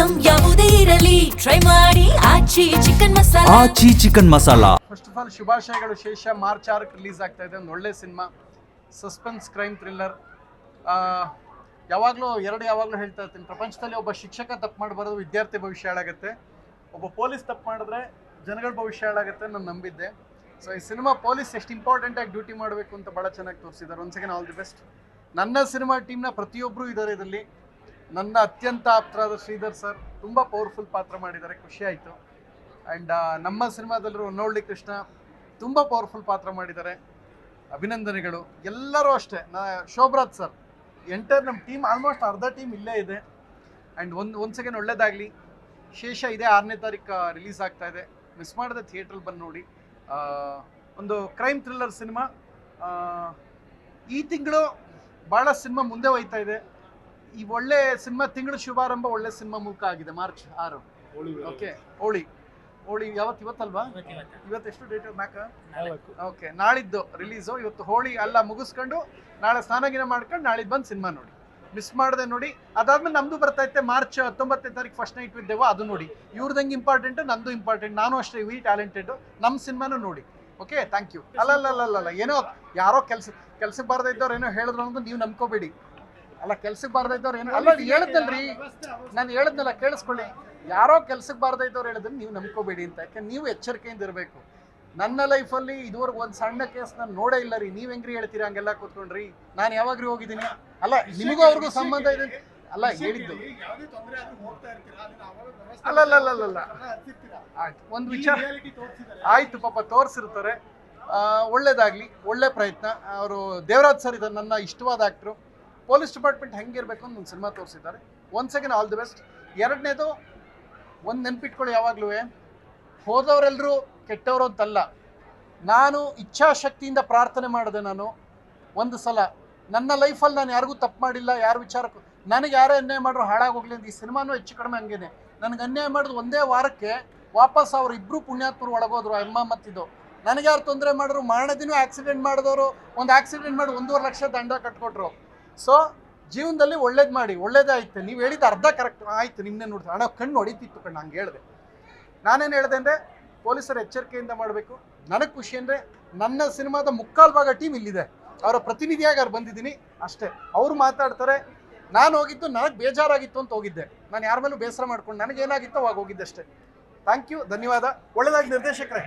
Item ಯಾವುದೇ ಇರಲಿ try ಮಾಡಿ Aachi chicken masala. Aachi chicken masala. First of all ಶುಭಾಶಯಗಳು. ಶೇಷ ಮಾರ್ಚ್ 6ಕ್ಕೆ ರಿಲೀಸ್ ಆಗ್ತಾ ಇದೆ. ಒಂದು ಒಳ್ಳೆ ಸಿನಿಮಾ, ಸಸ್ಪೆನ್ಸ್ ಕ್ರೈಮ್ ಥ್ರಿಲ್ಲರ್. ಯಾವಾಗಲೂ ಹೇಳ್ತಾ ಇರ್ತೀನಿ, ಪ್ರಪಂಚದಲ್ಲಿ ಒಬ್ಬ ಶಿಕ್ಷಕ ತಪ್ಪು ಮಾಡಬಾರ್ದು, ವಿದ್ಯಾರ್ಥಿ ಭವಿಷ್ಯ ಹಾಳಾಗುತ್ತೆ. ಒಬ್ಬ ಪೊಲೀಸ್ ತಪ್ಪು ಮಾಡಿದ್ರೆ ಜನಗಳ ಭವಿಷ್ಯ ಹಾಳಾಗುತ್ತೆ ನಾನು ನಂಬಿದ್ದೆ. ಸೊ ಈ ಸಿನಿಮಾ ಪೊಲೀಸ್ ಎಷ್ಟು ಇಂಪಾರ್ಟೆಂಟಾಗಿ ಡ್ಯೂಟಿ ಮಾಡಬೇಕು ಅಂತ ಭಾಳ ಚೆನ್ನಾಗಿ ತೋರಿಸಿದ್ದಾರೆ. Once again all the best. ನನ್ನ ಸಿನಿಮಾ ಟೀಮ್ನ ಪ್ರತಿಯೊಬ್ಬರು ಇದ್ದಾರೆ ಇದರಲ್ಲಿ. ನನ್ನ ಅತ್ಯಂತ ಆಪ್ತರಾದ ಶ್ರೀಧರ್ ಸರ್ ತುಂಬ ಪವರ್ಫುಲ್ ಪಾತ್ರ ಮಾಡಿದ್ದಾರೆ, ಖುಷಿ ಆಯಿತು. ಆ್ಯಂಡ್ ನಮ್ಮ ಸಿನಿಮಾದಲ್ಲೂ ಹೊನ್ನವಳ್ಳಿ ಕೃಷ್ಣ ತುಂಬ ಪವರ್ಫುಲ್ ಪಾತ್ರ ಮಾಡಿದ್ದಾರೆ, ಅಭಿನಂದನೆಗಳು. ಎಲ್ಲರೂ ಅಷ್ಟೇ. ಶೋಭರಾಜ್ ಸರ್, ನಮ್ಮ ಟೀಮ್ ಆಲ್ಮೋಸ್ಟ್ ಅರ್ಧ ಟೀಮ್ ಇಲ್ಲೇ ಇದೆ. ಆ್ಯಂಡ್ ಒಂದು ಸೆಕೆಂಡ್ ಒಳ್ಳೇದಾಗಲಿ. ಶೇಷ ಇದೆ 6ನೇ ತಾರೀಕು ರಿಲೀಸ್ ಆಗ್ತಾ ಇದೆ, ಮಿಸ್ ಮಾಡದೆ ಥಿಯೇಟ್ರಲ್ಲಿ ಬಂದು ನೋಡಿ. ಒಂದು ಕ್ರೈಮ್ ಥ್ರಿಲ್ಲರ್ ಸಿನಿಮಾ. ಈ ತಿಂಗಳು ಭಾಳ ಸಿನಿಮಾ ಮುಂದೆ ಹೋಯ್ತಾ ಇದೆ. ಈ ಒಳ್ಳೆ ಸಿನಿಮಾ ತಿಂಗಳು ಶುಭಾರಂಭ ಒಳ್ಳೆ ಸಿನಿಮಾ ಮೂಲಕ ಆಗಿದೆ. March 6 okay. ಹೋಳಿ ಇವತ್ತಲ್ವಾ? ಇವತ್ತೆಷ್ಟು ಡೇಟ್? 4. ಓಕೆ, ನಾಳಿದ್ದು ರಿಲೀಸು. ಇವತ್ತು ಹೋಳಿ ಎಲ್ಲ ಮುಗಿಸ್ಕೊಂಡು ನಾಳೆ ಸ್ನಾನಗಿನ ಮಾಡ್ಕೊಂಡು ನಾಳಿದ್ದು ಬಂದು ಸಿನಿಮಾ ನೋಡಿ, ಮಿಸ್ ಮಾಡದೆ ನೋಡಿ. ಅದಾದ್ಮೇಲೆ ನಮ್ದು ಬರ್ತಾ ಇತ್ತೆ ಮಾರ್ಚ್ 19ನೇ ತಾರೀಕು ಫಸ್ಟ್ ನೈಟ್ ವಿತ್ ದೇವ, ಅದು ನೋಡಿ. ಇವ್ರದಂಗೆ ಇಂಪಾರ್ಟೆಂಟ್, ನಂದು ಇಂಪಾರ್ಟೆಂಟ್. ನಾನು ಅಷ್ಟೇ ವಿ ಟ್ಯಾಲೆಂಟೆಡ್. ನಮ್ಮ ಸಿನಿಮಾನು ನೋಡಿ. Okay, thank you. ಅಲ್ಲ ಏನೋ ಯಾರೋ ಕೆಲ್ಸಕ್ಕೆ ಬಾರ್ದ ಇದ್ದವ್ರು ಏನೋ ಹೇಳಿದ್ರು ಅನ್ನೋದು ನೀವು ನಂಬ್ಕೋಬೇಡಿ. ಅಲ್ಲ, ಕೆಲ್ಸಕ್ಕೆ ಬಾರ್ದ ಇದ್ದವ್ರು ಏನೋ ಅಲ್ಲ ಹೇಳಿದ್ನಲ್ರಿ, ನಾನು ಹೇಳಿದ್ನಲ್ಲ, ಕೇಳಿಸ್ಕೊಳ್ಳಿ. ಯಾರೋ ಕೆಲ್ಸಕ್ಕೆ ಬಾರ್ದ ಇದ್ದವ್ರು ಹೇಳಿದ್ರೆ ನೀವು ನಂಬ್ಕೋಬೇಡಿ ಅಂತ. ಯಾಕೆ ನೀವು ಎಚ್ಚರಿಕೆಯಿಂದ ಇರಬೇಕು. ನನ್ನ ಲೈಫಲ್ಲಿ ಇದುವರೆಗೂ ಒಂದು ಸಣ್ಣ ಕೇಸ್ ನಾನು ನೋಡೇ ಇಲ್ಲ ರೀ. ನೀವು ಹೆಂಗ್ರಿ ಹೇಳ್ತೀರಾ ಹಂಗೆಲ್ಲ ಕೂತ್ಕೊಂಡ್ರಿ? ನಾನು ಯಾವಾಗ್ರಿ ಹೋಗಿದ್ದೀನಿ? ಅಲ್ಲ, ನಿಮಗೂ ಅವ್ರಿಗೂ ಸಂಬಂಧ ಇದೆ ಅಲ್ಲ ಹೇಳಿದ್ದು. ಅಲ್ಲ ಆಯ್ತು, ಒಂದು ವಿಚಾರ ಆಯ್ತು, ಪಾಪ ತೋರಿಸಿರ್ತಾರೆ. ಒಳ್ಳೇದಾಗ್ಲಿ, ಒಳ್ಳೆ ಪ್ರಯತ್ನ. ಅವರು ದೇವರಾಜ್ ಸರ್ ಇದ್ದಾರೆ, ನನ್ನ ಇಷ್ಟವಾದ ಆ್ಯಕ್ಟ್ರು. ಪೊಲೀಸ್ ಡಿಪಾರ್ಟ್ಮೆಂಟ್ ಹೆಂಗಿರ್ಬೇಕು ಅಂತ ಒಂದು ಸಿನಿಮಾ ತೋರಿಸಿದ್ದಾರೆ. Once again all the best. ಎರಡನೇದು ಒಂದು ನೆನ್ಪಿಟ್ಕೊಳ್ಳಿ, ಯಾವಾಗಲೂ ಹೋದವರೆಲ್ಲರೂ ಕೆಟ್ಟವರು ಅಂತಲ್ಲ. ನಾನು ಇಚ್ಛಾಶಕ್ತಿಯಿಂದ ಪ್ರಾರ್ಥನೆ ಮಾಡಿದೆ. ನಾನು ಒಂದು ಸಲ ನನ್ನ ಲೈಫಲ್ಲಿ ನಾನು ಯಾರಿಗೂ ತಪ್ಪು ಮಾಡಿಲ್ಲ, ಯಾರ ವಿಚಾರಕ್ಕೂ ನನಗೆ ಯಾರೇ ಅನ್ಯಾಯ ಮಾಡ್ರು ಹಾಳಾಗೋಗ್ಲಿ ಅಂತ. ಈ ಸಿನಿಮಾನೂ ಹೆಚ್ಚು ಕಡಿಮೆ ಹಂಗೇನೆ. ನನಗೆ ಅನ್ಯಾಯ ಮಾಡಿದ್ರು ಒಂದೇ ವಾರಕ್ಕೆ ವಾಪಸ್ ಅವರು ಇಬ್ಬರು ಪುಣ್ಯಾತ್ಮರು ಒಳಗೋದ್ರು, ಅಮ್ಮ ಮತ್ತಿದ್ದು. ನನಗೆ ಯಾರು ತೊಂದರೆ ಮಾಡಿದ್ರು, ಮಾರನೇ ದಿನ ಆಕ್ಸಿಡೆಂಟ್ ಮಾಡಿದವರು ಒಂದು ಆಕ್ಸಿಡೆಂಟ್ ಮಾಡಿ 1.5 ಲಕ್ಷ ದಂಡ ಕಟ್ಕೊಟ್ರು. ಸೊ ಜೀವನದಲ್ಲಿ ಒಳ್ಳೇದು ಮಾಡಿ, ಒಳ್ಳೇದೇ ಆಯ್ತು. ನೀವು ಹೇಳಿದ್ದು ಅರ್ಧ ಕರೆಕ್ಟ್ ಆಯಿತು. ನಿಮ್ಮನ್ನೇ ನೋಡ್ತಾರೆ ಹಣ ಕಣ್ಣು ಹೊಡಿತಿತ್ತು ಕಣ್ಣು, ಹಂಗೆ ಹೇಳಿದೆ. ನಾನೇನು ಹೇಳಿದೆ ಅಂದರೆ ಪೊಲೀಸರು ಎಚ್ಚರಿಕೆಯಿಂದ ಮಾಡಬೇಕು. ನನಗೆ ಖುಷಿ ಅಂದರೆ ನನ್ನ ಸಿನಿಮಾದ ಮುಕ್ಕಾಲು ಭಾಗ ಟೀಮ್ ಇಲ್ಲಿದೆ, ಅವರ ಪ್ರತಿನಿಧಿಯಾಗಿ ಅವ್ರು ಬಂದಿದ್ದೀನಿ ಅಷ್ಟೇ. ಅವರು ಮಾತಾಡ್ತಾರೆ. ನಾನು ಹೋಗಿದ್ದು ನನಗೆ ಬೇಜಾರಾಗಿತ್ತು ಅಂತ ಹೋಗಿದ್ದೆ. ನಾನು ಯಾರ ಮೇಲೂ ಬೇಸರ ಮಾಡ್ಕೊಂಡು ನನಗೇನಾಗಿತ್ತು ಅವಾಗ ಹೋಗಿದ್ದೆ ಅಷ್ಟೇ. ಥ್ಯಾಂಕ್ ಯು, ಧನ್ಯವಾದ. ಒಳ್ಳೆದಾಗಿ ನಿರ್ದೇಶಕರೇ.